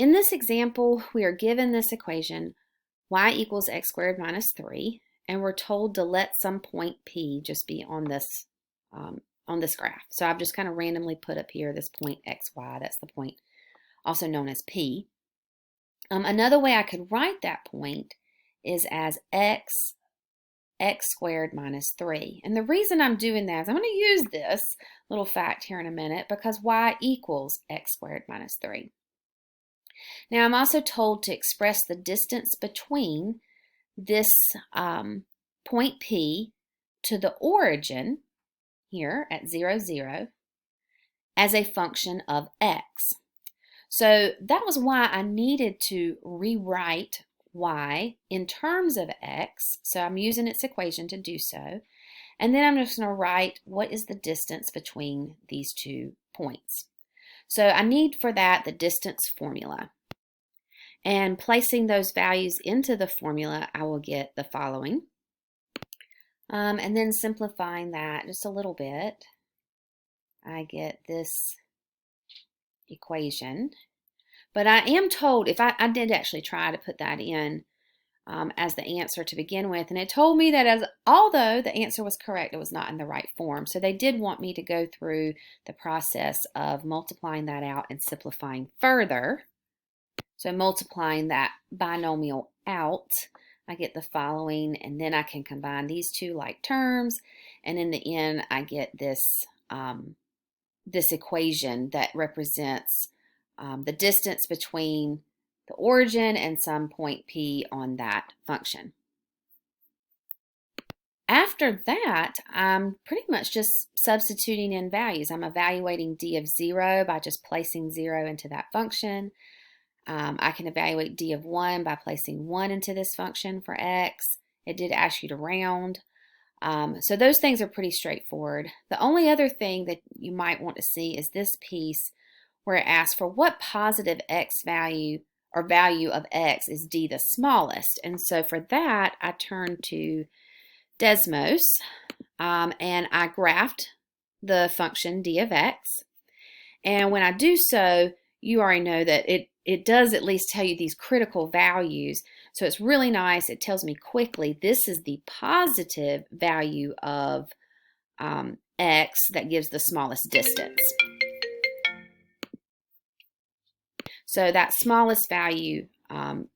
In this example, we are given this equation, y equals x squared minus 3, and we're told to let some point P just be on this graph. So I've just kind of randomly put up here this point xy. That's the point also known as P. Another way I could write that point is as x squared minus 3. And the reason I'm doing that is I'm going to use this little fact here in a minute because y equals x squared minus 3. Now I'm also told to express the distance between this point P to the origin here at 0, 0 as a function of x. So that was why I needed to rewrite y in terms of x. So I'm using its equation to do so. And then I'm just going to write what is the distance between these 2 points. So I need for that the distance formula. And placing those values into the formula, I will get the following. And then simplifying that just a little bit, I get this equation. But I am told, if I did actually try to put that in as the answer to begin with, and it told me that although the answer was correct, it was not in the right form. So they did want me to go through the process of multiplying that out and simplifying further. So multiplying that binomial out, I get the following, and then I can combine these two like terms, and in the end I get this, this equation that represents the distance between the origin and some point P on that function. After that, I'm pretty much just substituting in values. I'm evaluating d of 0 by just placing 0 into that function. I can evaluate d of 1 by placing 1 into this function for x. It did ask you to round. So those things are pretty straightforward. The only other thing that you might want to see is this piece where it asks for what positive x value or value of x is d the smallest. And so for that, I turn to Desmos and I graphed the function d of x. And when I do so, you already know that it does at least tell you these critical values. So it's really nice. It tells me quickly this is the positive value of x that gives the smallest distance. So that smallest value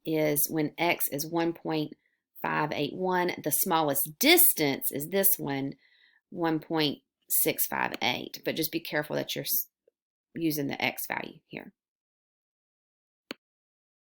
is when x is 1.581. The smallest distance is this one, 1.658. But just be careful that you're using the x value here.